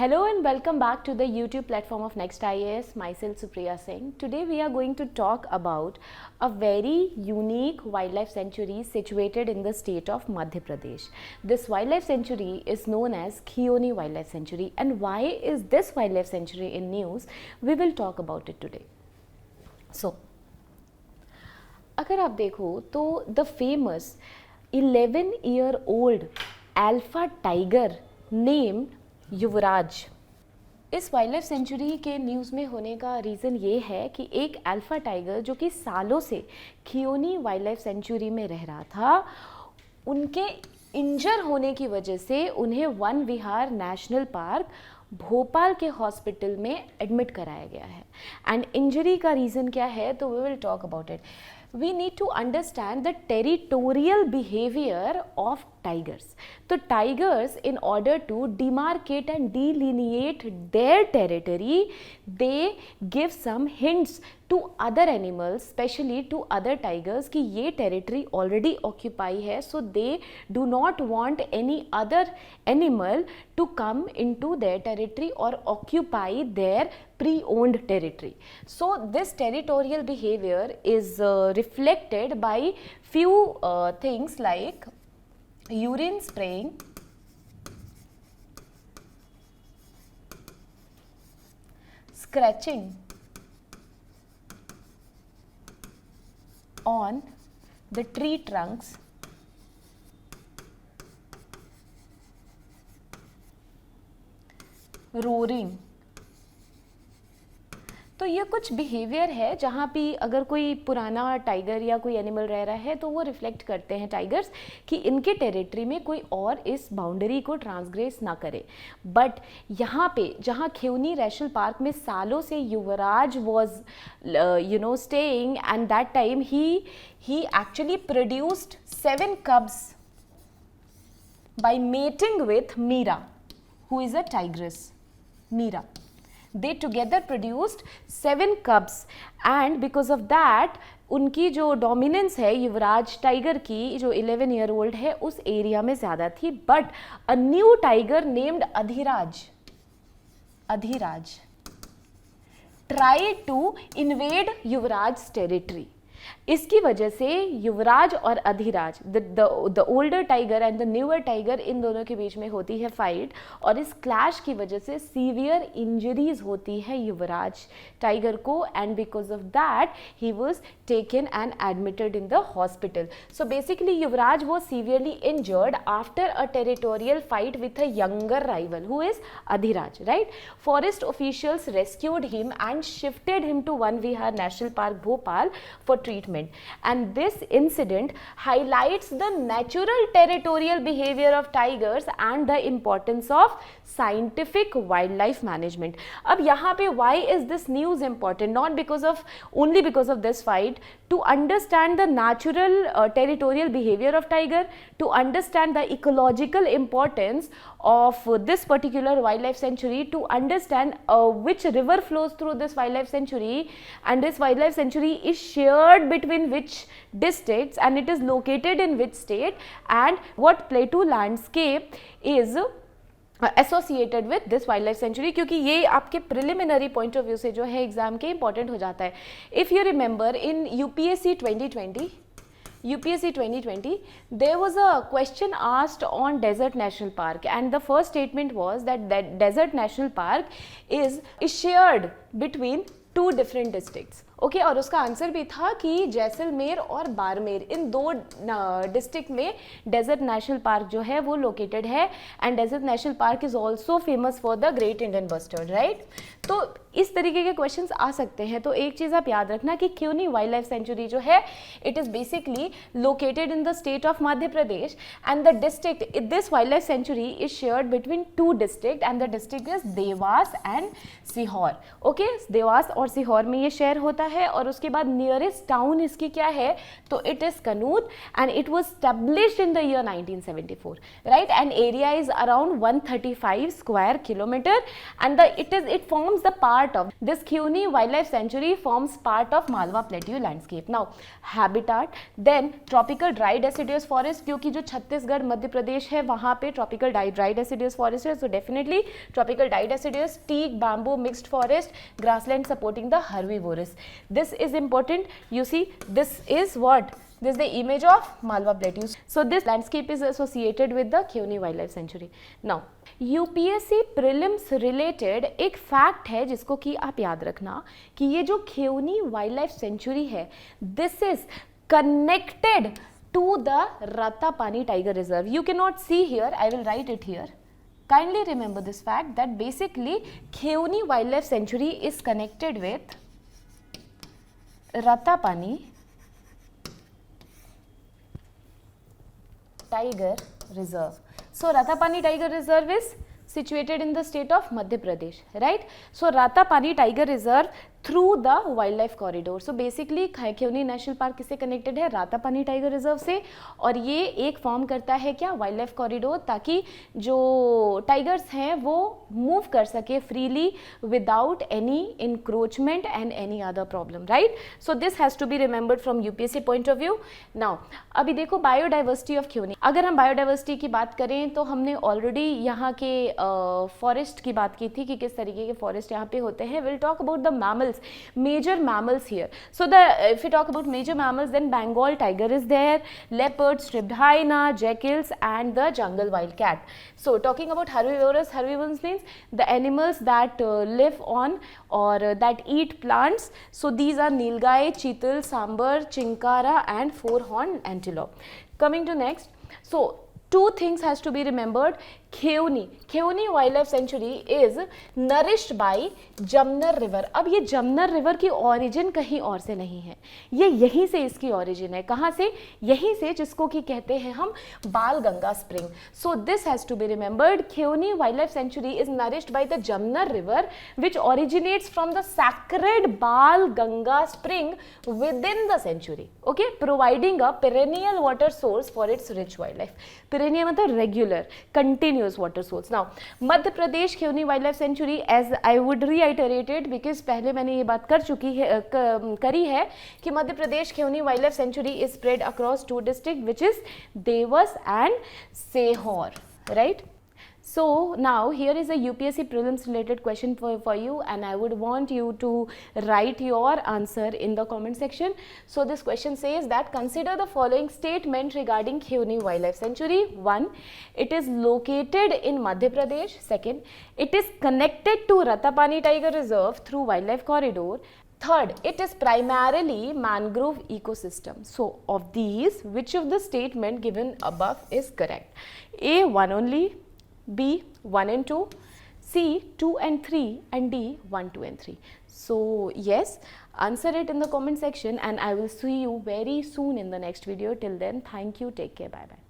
Hello and welcome back to the YouTube platform of Next IAS. Myself Supriya Singh. Today we are going to talk about a very unique wildlife sanctuary situated in the state of Madhya Pradesh. This wildlife sanctuary is known as Khioni Wildlife Sanctuary. And why is this wildlife sanctuary in news? We will talk about it today. So, अगर आप देखो तो the famous 11-year-old alpha tiger named युवराज, इस wild life sanctuary के news में होने का reason ये है कि एक अल्फ़ा टाइगर जो कि सालों से खियोनी वाइल्ड लाइफ सेंचुरी में रह रहा था, उनके इंजर होने की वजह से उन्हें one Vihar National Park Bhopal के हॉस्पिटल में एडमिट कराया गया है. एंड इंजरी का रीज़न क्या है, तो we will talk about it. We need to understand the territorial behavior of tigers. So tigers, in order to demarcate and delineate their territory, they give some hints to other animals, especially to other tigers, कि ये territory already occupy है, so they do not want any other animal to come into their territory or occupy their pre-owned territory. So this territorial behavior is reflected by few things like urine spraying, scratching on the tree trunks, roaring. तो ये कुछ behaviour है जहाँ पे अगर कोई पुराना tiger या कोई एनिमल रह रहा है तो वो रिफ्लेक्ट करते हैं टाइगर्स कि इनके टेरिटरी में कोई और इस बाउंड्री को ट्रांसग्रेस ना करे. बट यहाँ पे जहाँ खियोनी नेशनल पार्क में सालों से Yuvraj was staying, and that time he actually produced 7 cubs by mating with Meera, who is a tigress. Meera. They together produced 7 cubs, and because of that उनकी जो डोमिनेंस है युवराज टाइगर की, जो 11-year-old है, उस एरिया में ज़्यादा थी. But a new tiger named Adhiraj tried to invade Yuvraj territory. इसकी वजह से युवराज और Adhiraj, the older tiger and the newer tiger, इन दोनों के बीच में होती है फाइट, और इस क्लैश की वजह से सीवियर इंजरीज होती है युवराज टाइगर को, and because of that he was taken and admitted in the hospital. So basically Yuvraj was severely injured after a territorial fight with a younger rival who is Adhiraj, right. Forest officials rescued him and shifted him to Van Vihar National Park Bhopal for treatment, and this incident highlights the natural territorial behavior of tigers and the importance of scientific wildlife management. अब यहाँ पे why is this news important? Not because of only because of this fight. To understand the natural territorial behavior of tiger, to understand the ecological importance of this particular wildlife sanctuary, to understand which river flows through this wildlife sanctuary, and this wildlife sanctuary is shared between which districts, and it is located in which state, and what plateau landscape is associated with this wild life sanctuary, क्योंकि ये आपके preliminary point of view से जो है exam के important हो जाता है. If you remember in UPSC 2020 there was a question asked on Desert National Park, and the first statement was that Desert National Park is shared between 2 different districts. Okay और उसका answer भी था कि जैसलमेर और बाड़मेर, इन 2 डिस्ट्रिक्ट में Desert National Park जो है वो लोकेटेड है, and Desert National Park is also famous for the great Indian bustard, right. तो इस तरीके के क्वेश्चंस आ सकते हैं. तो एक चीज़ आप याद रखना कि खियोनी वाइल्ड लाइफ सेंचुरी जो है, it is basically located in the state of Madhya Pradesh, and the district, this wild life sanctuary is shared between 2 district, and the district is Dewas and Sehore. Okay, Dewas और सीहोर में ये शेयर होता है, और उसके बाद नियरेस्ट टाउन इसकी क्या है, तो इट इज कनूत, and it was established in the year 1974, right? And area is around 135 square kilometer, and it forms the part of this Khiuni Wildlife Sanctuary, forms part of Malwa Plateau landscape. Now habitat, then tropical dry deciduous forest, क्योंकि जो छत्तीसगढ़ मध्य प्रदेश है वहाँ पे tropical dry deciduous forest है, so definitely tropical dry deciduous, teak, bamboo, mixed forest, grassland supporting the herbivorous. This is important. You see, this is what? This is the image of Malwa Plateau. So this landscape is associated with the Khiuni Wildlife Sanctuary. Now UPSC prelims related एक fact है जिसको कि आप याद रखना कि ये जो Khiuni Wildlife Sanctuary है, this is connected to the Ratapani Tiger Reserve. You cannot see here, I will write it here. Kindly remember this fact that basically Khiuni Wildlife Sanctuary is connected with Ratapani Tiger Reserve. So Ratapani Tiger Reserve is situated in the state of Madhya Pradesh, right? So Ratapani Tiger Reserve through the wildlife corridor. So basically Kheoni national park किससे connected है, Ratapani tiger reserve से, और ये एक form करता है क्या, wild life corridor, ताकि जो टाइगर्स हैं वो मूव कर सके freely without any encroachment and any other problem, right? So this has to be remembered from UPSC point of view. Now अभी देखो बायोडाइवर्सिटी ऑफ खियोनी. अगर हम बायोडाइवर्सिटी की बात करें तो हमने ऑलरेडी यहाँ के फॉरेस्ट की बात की थी कि किस तरीके के फॉरेस्ट यहाँ पे होते हैं. Will talk about the mammals, major mammals here. So if we talk about major mammals, then Bengal tiger is there, leopard, striped hyena, jackals, and the jungle wildcat. So talking about herbivorous, herbivorous means the animals that live on or that eat plants. So these are nilgai, cheetal, sambar, chinkara, and four-horned antelope. Coming to next, so two things has to be remembered. Khiuni Wildlife Sanctuary is nourished by Jamnar river. अब ये जमनर river की origin कहीं और से नहीं है, ये यहीं से इसकी ओरिजिन है. कहाँ से? यहीं से, जिसको कि कहते हैं हम Bal Ganga spring. So this has to be remembered. Khiuni Wildlife Sanctuary is nourished by the Jamnar River, which originates from the sacred Bal Ganga spring within the sanctuary. Okay, providing a perennial water source for its rich wildlife. Perennial मतलब regular, continuous water source. Now Madhya Pradesh Khiuni Wildlife Sanctuary, as I would reiterate it because पहले मैंने ये बात करी है कि Madhya Pradesh Khiuni Wildlife Sanctuary is spread across two districts, which is Dewas and Sehor, right? So now here is a UPSC prelims related question for you, and I would want you to write your answer in the comment section. So this question says that consider the following statement regarding Khiuni Wildlife Sanctuary. 1. It is located in Madhya Pradesh. 2. It is connected to Ratapani Tiger Reserve through wildlife corridor. 3rd, it is primarily mangrove ecosystem. So of these, which of the statement given above is correct? A. 1 only, B. 1 and 2, C. 2 and 3, and D. 1, 2 and 3. So yes, answer it in the comment section, and I will see you very soon in the next video. Till then, thank you, take care, bye bye.